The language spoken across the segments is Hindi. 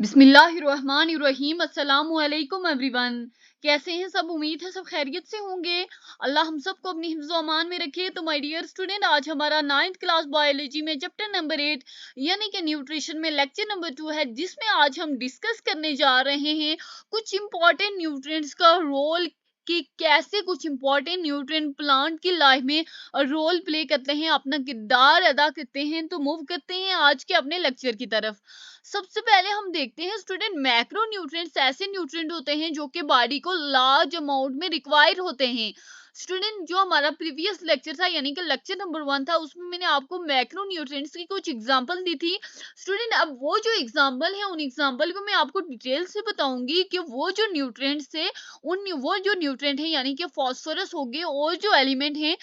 बिस्मिल्लाहिर्रहमानिर्रहीम। अस्सलामुअलैकुम एवरीवन। कैसे हैं सब? उम्मीद है सब खैरियत से होंगे। अल्लाह हम सबको अपनी हिफ्ज़ व अमान में रखे। तो माय डियर स्टूडेंट, आज हमारा 9th क्लास बायोलॉजी में चैप्टर नंबर 8 यानी कि न्यूट्रिशन में लेक्चर नंबर 2 है, जिसमें आज हम डिस्कस करने जा रहे हैं कुछ इंपॉर्टेंट न्यूट्रिएंट्स का रोल, कि कैसे कुछ इंपॉर्टेंट न्यूट्रिएंट प्लांट की लाइफ में रोल प्ले करते हैं, अपना किरदार अदा करते हैं। तो मूव करते हैं आज के अपने लेक्चर की तरफ। सबसे पहले हम देखते हैं स्टूडेंट, मैक्रो न्यूट्रिएंट्स ऐसे न्यूट्रिएंट होते हैं जो कि बॉडी को लार्ज अमाउंट में रिक्वायर होते हैं। स्टूडेंट, जो हमारा प्रीवियस लेक्चर था यानी कि लेक्चर नंबर 1 था, उसमें मैंने आपको मैक्रो न्यूट्रिएंट्स की कुछ एग्जांपल दी थी। स्टूडेंट, अब वो जो एग्जांपल है उन एग्जांपल को मैं आपको डिटेल से बताऊंगी कि वो जो न्यूट्रिएंट्स है, उन वो जो न्यूट्रिएंट है यानी कि फास्फोरस हो गए और जो एलिमेंट है,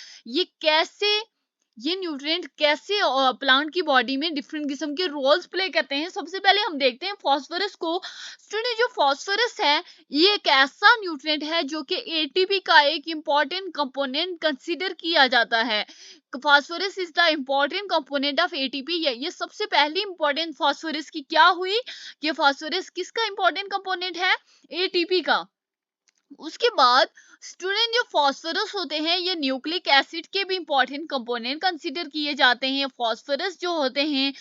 ये न्यूट्रिएंट कैसे प्लांट की बॉडी में डिफरेंट किस्म के रोल्स प्ले करते हैं। सबसे पहले हम देखते हैं फास्फोरस को। स्टूडेंट, जो फास्फोरस है, ये एक ऐसा न्यूट्रिएंट है जो कि एटीपी का एक इंपॉर्टेंट कंपोनेंट कंसीडर किया जाता है। Phosphorus is the important component of ATP. ये सबसे पहली इंपॉर्टेंट फास्फोरस की क्या हुई कि फास्फोरस किसका इंपॉर्टेंट कंपोनेंट है? एटीपी का। उसके बाद स्टूडेंट, जो फास्फोरस होते हैं, ये न्यूक्लिक एसिड के भी इंपॉर्टेंट कंपोनेंट कंसीडर किए जाते हैं। फास्फोरस जो होते हैं,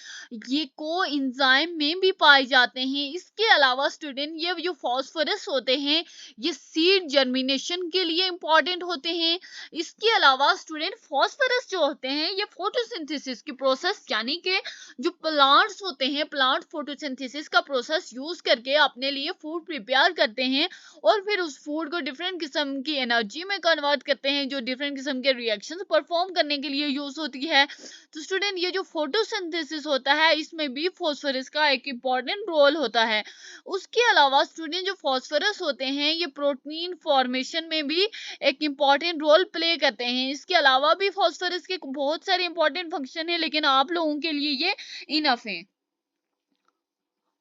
ये को एंजाइम में भी पाए जाते हैं। इसके अलावा स्टूडेंट, ये जो फास्फोरस होते हैं, ये सीड जर्मिनेशन के लिए इंपॉर्टेंट होते हैं। इसके अलावा स्टूडेंट, फास्फोरस जो होते हैं, ये फोटोसिंथेसिस की प्रोसेस यानी कि जो प्लांट्स होते हैं, प्लांट फोटोसिंथेसिस का प्रोसेस यूज करके अपने लिए फूड प्रिपेयर करते हैं और फिर उस फूड को डिफरेंट किस्म की एनर्जी में कन्वर्ट करते हैं, जो डिफरेंट किस्म के रिएक्शंस परफॉर्म करने के लिए यूज होती है। तो स्टूडेंट, ये जो फोटोसिंथेसिस होता है, इसमें भी फास्फोरस का एक इम्पॉर्टेंट रोल होता है। उसके अलावा स्टूडेंट, जो फास्फोरस होते हैं, ये प्रोटीन फॉर्मेशन में भी एक इम्पॉर्टेंट रोल प्ले करते हैं। इसके अलावा भी फास्फोरस के बहुत सारे इंपॉर्टेंट फंक्शन है, लेकिन आप लोगों के लिए ये इनफ है।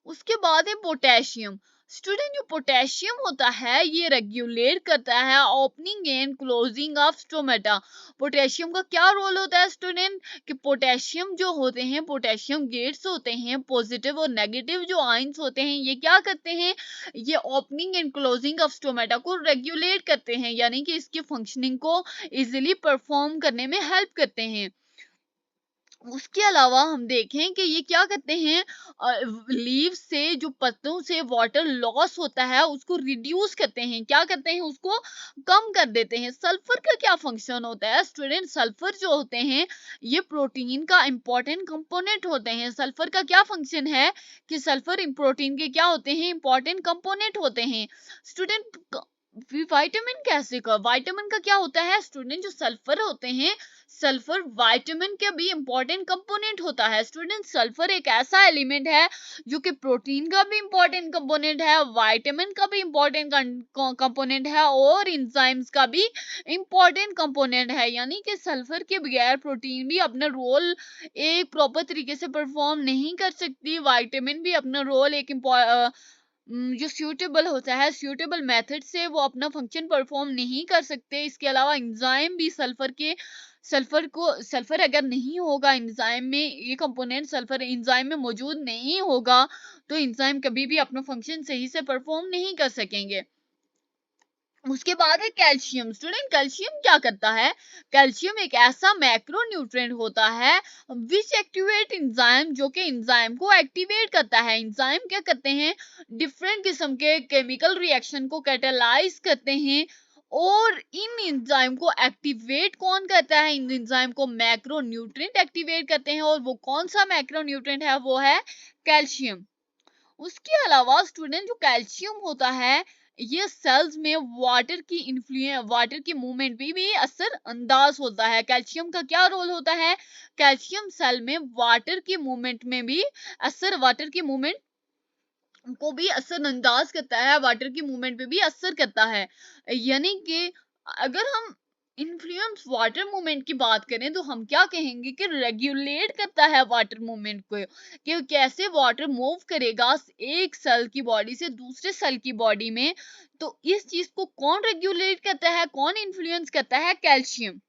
उसके बाद है पोटेशियम। स्टूडेंट, जो पोटेशियम होता है, ये रेगुलेट करता है opening and closing of stomata. Potassium का क्या रोल होता है स्टूडेंट? कि पोटेशियम जो होते हैं, पोटेशियम गेट्स होते हैं, पॉजिटिव और नेगेटिव जो आयंस होते हैं, ये क्या करते हैं? ये opening and closing of stomata को रेगुलेट करते हैं, यानी कि इसकी फंक्शनिंग को इजिली परफॉर्म करने में हेल्प करते हैं। उसके अलावा हम देखें कि ये क्या करते हैं, लीव से, जो पत्तों से वाटर लॉस होता है, उसको रिड्यूस करते हैं। क्या करते हैं? उसको कम कर देते हैं। सल्फर का क्या फंक्शन होता है स्टूडेंट? सल्फर जो होते हैं, ये प्रोटीन का इंपॉर्टेंट कंपोनेंट होते हैं। सल्फर का क्या फंक्शन है? कि सल्फर प्रोटीन के क्या होते हैं? इंपॉर्टेंट कंपोनेंट होते हैं। स्टूडेंट, विटामिन कैसे का, विटामिन का क्या होता है स्टूडेंट? जो सल्फर होते हैं, सल्फर विटामिन के भी इंपॉर्टेंट कंपोनेंट होता है। स्टूडेंट, सल्फर एक ऐसा एलिमेंट है जो कि प्रोटीन का भी इंपॉर्टेंट कंपोनेंट है, विटामिन का भी इंपॉर्टेंट कंपोनेंट है और एंजाइम्स का भी इंपॉर्टेंट कंपोनेंट है। यानी कि सल्फर के बगैर प्रोटीन भी अपना रोल एक प्रॉपर तरीके से परफॉर्म नहीं कर सकती। विटामिन भी अपना रोल एक जो सूटेबल होता है, सूटेबल मेथड से वो अपना फंक्शन परफॉर्म नहीं कर सकते। इसके अलावा एंजाइम भी सल्फर अगर नहीं होगा एंजाइम में, ये कंपोनेंट सल्फर एंजाइम में मौजूद नहीं होगा, तो एंजाइम कभी भी अपना फंक्शन सही से परफॉर्म नहीं कर सकेंगे। उसके बाद है कैल्शियम। स्टूडेंट, कैल्शियम क्या करता है? कैल्शियम एक ऐसा मैक्रो न्यूट्रिएंट होता है विच एक्टिवेट एंजाइम, जो कि एंजाइम को एक्टिवेट करता है। एंजाइम क्या करते हैं? डिफरेंट किस्म के केमिकल रिएक्शन को कैटालाइज करते हैं और इन एंजाइम को एक्टिवेट कौन करता है? इन एंजाइम को मैक्रो न्यूट्रिएंट एक्टिवेट करते हैं, और वो कौन सा मैक्रो न्यूट्रिएंट है? वो है कैल्शियम। उसके अलावा स्टूडेंट, जो कैल्शियम होता है, ये सेल्स में वाटर की मूवमेंट भी असर अंदाज होता है। कैल्शियम का क्या रोल होता है? कैल्शियम सेल में वाटर की मूवमेंट को भी असर अंदाज करता है, वाटर की मूवमेंट पे भी असर करता है। यानी कि अगर हम इन्फ्लुएंस वाटर मूवमेंट की बात करें, तो हम क्या कहेंगे कि रेगुलेट करता है वाटर मूवमेंट को, कि कैसे वाटर मूव करेगा एक सेल की बॉडी से दूसरे सेल की बॉडी में। तो इस चीज को कौन रेगुलेट करता है, कौन इन्फ्लुएंस करता है? कैल्शियम।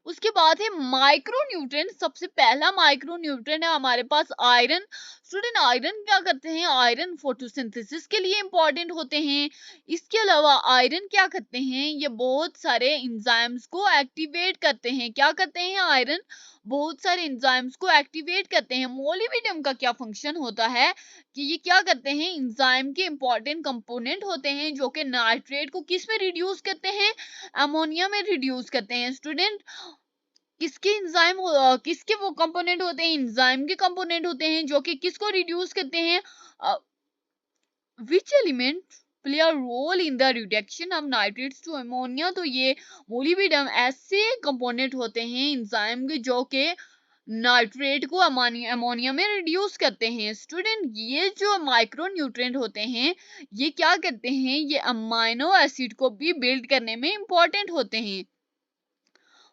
उसके बाद है माइक्रोन्यूट्रिएंट। सबसे पहला माइक्रोन्यूट्रिएंट है हमारे पास आयरन। स्टूडेंट आयरन क्या करते हैं? आयरन फोटोसिंथेसिस के लिए इंपॉर्टेंट होते हैं। इसके अलावा आयरन क्या करते हैं? ये बहुत सारे एंजाइम्स को एक्टिवेट करते हैं। क्या करते हैं? आयरन बहुत सारे एंजाइम्स को एक्टिवेट करते हैं। मोलिब्डेनम का क्या फंक्शन होता है कि ये क्या करते हैं? एंजाइम के इंपॉर्टेंट कंपोनेंट होते हैं जो कि नाइट्रेट को किस में रिड्यूस करते हैं? अमोनिया में रिड्यूस करते हैं। स्टूडेंट किसके एंजाइम किसके वो कंपोनेंट होते हैं? एंजाइम के कंपोनेंट होते हैं जो कि किसको रिड्यूस करते हैं? Which element play a role in the reduction of nitrates to ammonia? तो ये मोलिब्डेनम ऐसे कंपोनेंट होते हैं एंजाइम के जो कि नाइट्रेट को अमोनिया में रिड्यूस करते हैं। स्टूडेंट ये जो माइक्रो न्यूट्रिएंट होते हैं ये क्या करते हैं? ये अमाइनो एसिड को भी बिल्ड करने में इंपॉर्टेंट होते हैं।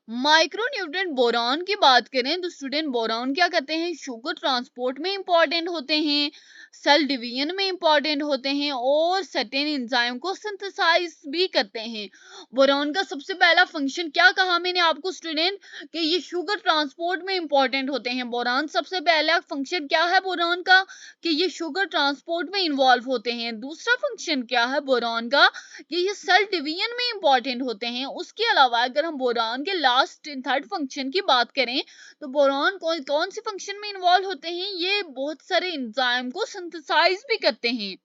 माइक्रोन्यूट्रिएंट बोरॉन की बात करें तो स्टूडेंट बोरॉन क्या करते हैं? शुगर ट्रांसपोर्ट में इंपॉर्टेंट होते हैं, सेल डिवीजन में इंपॉर्टेंट होते हैं और सर्टेन एंजाइम को सिंथेसाइज भी करते हैं। बोरॉन का सबसे पहला फंक्शन क्या कहा मैंने आपको स्टूडेंट कि ये शुगर ट्रांसपोर्ट में इंपॉर्टेंट होते हैं। बोरॉन सबसे पहला फंक्शन क्या है बोरॉन का? कि ये शुगर ट्रांसपोर्ट में इन्वॉल्व होते हैं। दूसरा फंक्शन क्या है बोरॉन का? कि ये सेल डिवीजन में इंपॉर्टेंट होते हैं। उसके अलावा अगर हम बोरॉन के लास्ट थर्ड फंक्शन की बात करें तो बोरॉन कौन से फंक्शन में इन्वॉल्व होते हैं? ये बहुत सारे एंजाइम को सिंथेसाइज भी करते हैं।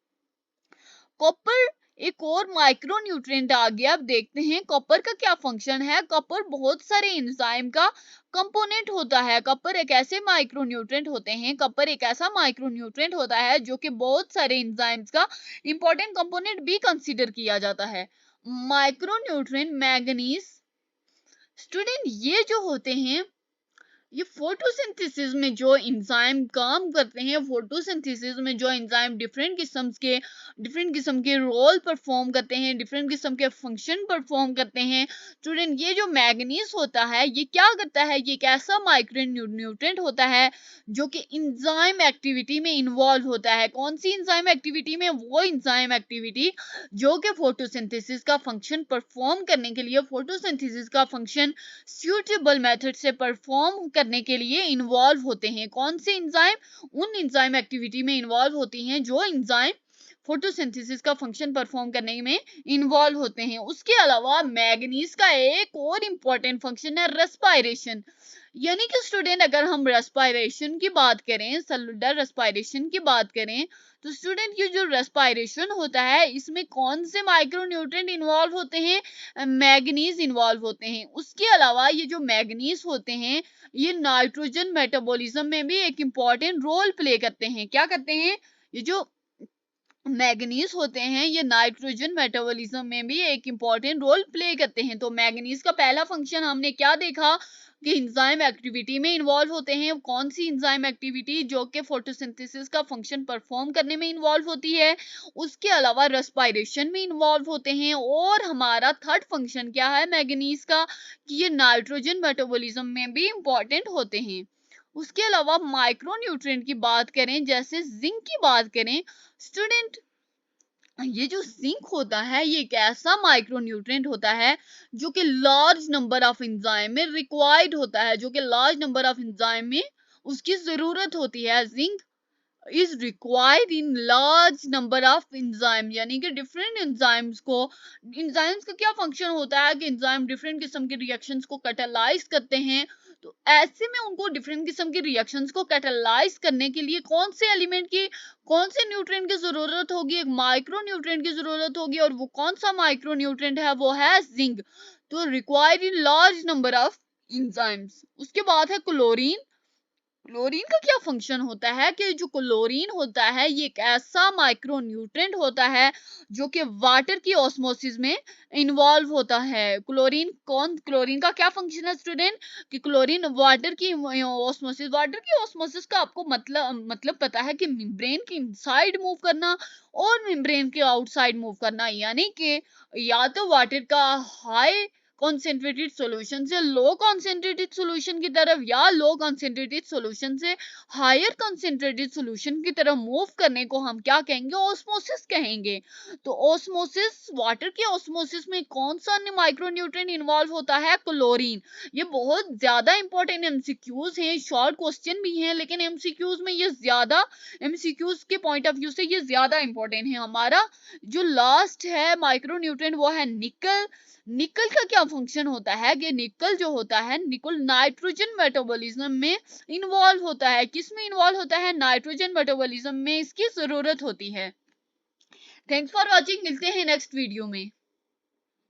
कॉपर एक और माइक्रो न्यूट्रिएंट आ गया। अब देखते हैं कॉपर का क्या फंक्शन है। कॉपर बहुत सारे एंजाइम का कंपोनेंट होता है। कॉपर एक ऐसे माइक्रो न्यूट्रिएंट होते हैं, कॉपर एक ऐसा माइक्रो न्यूट्रिएंट होता है जो कि बहुत सारे एंजाइम्स का इंपॉर्टेंट कंपोनेंट भी कंसीडर किया जाता है। Micro nutrient manganese. स्टूडेंट ये जो होते हैं ये फोटोसिंथेसिस में जो एंजाइम काम करते हैं, फोटोसिंथेसिस में जो एंजाइम डिफरेंट किस्म के रोल परफॉर्म करते हैं, डिफरेंट किस्म के फंक्शन परफॉर्म करते हैं। स्टूडेंट ये जो मैग्नीज होता है ये क्या करता है? ये एक ऐसा माइक्रो न्यूट्रिएंट होता है जो कि एंजाइम एक्टिविटी में इन्वॉल्व होता है। कौन सी एंजाइम एक्टिविटी में? वो एंजाइम एक्टिविटी जो कि फोटोसिंथेसिस का फंक्शन परफॉर्म करने के लिए, फोटोसिंथेसिस का फंक्शन सुटेबल मेथड से परफॉर्म करने के लिए इन्वॉल्व होते हैं। कौन से एंजाइम? उन एंजाइम एक्टिविटी में इन्वॉल्व होती हैं जो एंजाइम फोटोसिंथेसिस का फंक्शन परफॉर्म करने में इन्वॉल्व होते हैं। उसके अलावा मैग्नीज का एक और इंपॉर्टेंट फंक्शन है रेस्पायरेशन। यानी कि स्टूडेंट अगर हम रेस्पायरेशन की बात करें, सेलुलर रेस्पायरेशन की बात करें तो स्टूडेंट ये जो रेस्पायरेशन होता है इसमें कौन से माइक्रो न्यूट्रिएंट इन्वॉल्व होते हैं? मैग्नीज इन्वॉल्व होते हैं। उसके अलावा ये जो मैग्नीज होते हैं ये नाइट्रोजन मेटाबॉलिज्म में भी एक इंपॉर्टेंट रोल प्ले करते हैं। क्या करते हैं? ये जो मैग्नीज होते हैं ये नाइट्रोजन मेटाबॉलिज्म में भी एक इंपॉर्टेंट रोल प्ले करते हैं। तो मैग्नीज का पहला फंक्शन हमने क्या देखा कि एंजाइम एक्टिविटी में इन्वॉल्व होते हैं। कौन सी एंजाइम एक्टिविटी? जो कि फोटोसिंथेसिस का फंक्शन परफॉर्म करने में इन्वॉल्व होती है। उसके अलावा रेस्पायरेशन में इन्वॉल्व होते हैं। और हमारा थर्ड फंक्शन क्या है मैग्नीज का? कि ये नाइट्रोजन मेटाबॉलिज्म में भी इंपॉर्टेंट होते हैं। उसके अलावा माइक्रो न्यूट्रिएंट की बात करें, जैसे जिंक की बात करें स्टूडेंट, ये जो जिंक होता है ये एक ऐसा माइक्रो न्यूट्रिएंट होता है जो कि लार्ज नंबर ऑफ एंजाइम में रिक्वायर्ड होता है, जो कि लार्ज नंबर ऑफ एंजाइम में उसकी जरूरत होती है। Zinc is required in large number of enzyme, यानी कि डिफरेंट एंजाइम्स का क्या फंक्शन होता है कि एंजाइम डिफरेंट किस्म के रिएक्शंस को कैटालाइज करते हैं। तो ऐसे में उनको डिफरेंट किस्म के रिएक्शंस को कैटालाइज करने के लिए कौन से एलिमेंट की, कौन से न्यूट्रिएंट की जरूरत होगी? एक माइक्रो न्यूट्रिएंट की जरूरत होगी। और वो कौन सा माइक्रो न्यूट्रिएंट है? वो है जिंक। तो required in large number of enzymes. उसके बाद है क्लोरीन। क्लोरीन का क्या फंक्शन होता है कि जो क्लोरीन होता है ये एक ऐसा माइक्रो न्यूट्रिएंट होता है जो कि वाटर की ऑस्मोसिस में इन्वॉल्व होता है। क्लोरीन का क्या फंक्शन है स्टूडेंट? कि क्लोरीन वाटर की ऑस्मोसिस का आपको मतलब पता है कि मेम्ब्रेन के इनसाइड मूव करना और मेम्ब्रेन के आउटसाइड मूव करना। यानी कि या तो वाटर का हाई कॉन्सेंट्रेटेड सॉल्यूशन से लो कॉन्सेंट्रेटेड सॉल्यूशन की तरफ या लो कॉन्सेंट्रेटेड सॉल्यूशन से हायर कॉन्सेंट्रेटेड सॉल्यूशन की तरफ मूव करने को हम क्या कहेंगे? ऑस्मोसिस कहेंगे। तो ऑस्मोसिस, वाटर के ऑस्मोसिस में कौन सा माइक्रोन्यूट्रिएंट इन्वॉल्व होता है? क्लोरीन। ये बहुत ज्यादा इंपॉर्टेंट एमसीक्यूज हैं, शॉर्ट क्वेश्चन भी हैं, लेकिन एमसीक्यूज में ये ज्यादा, एमसीक्यूज के पॉइंट ऑफ व्यू से ये ज्यादा इंपॉर्टेंट है। हमारा जो लास्ट है माइक्रोन्यूट्रिएंट वो है निकल। निकल का क्या फंक्शन होता है कि निकल जो होता है, निकल नाइट्रोजन मेटाबॉलिज्म में इन्वॉल्व होता है। किस में इन्वॉल्व होता है? नाइट्रोजन मेटाबॉलिज्म में इसकी जरूरत होती है। थैंक्स फॉर वॉचिंग, मिलते हैं नेक्स्ट वीडियो में।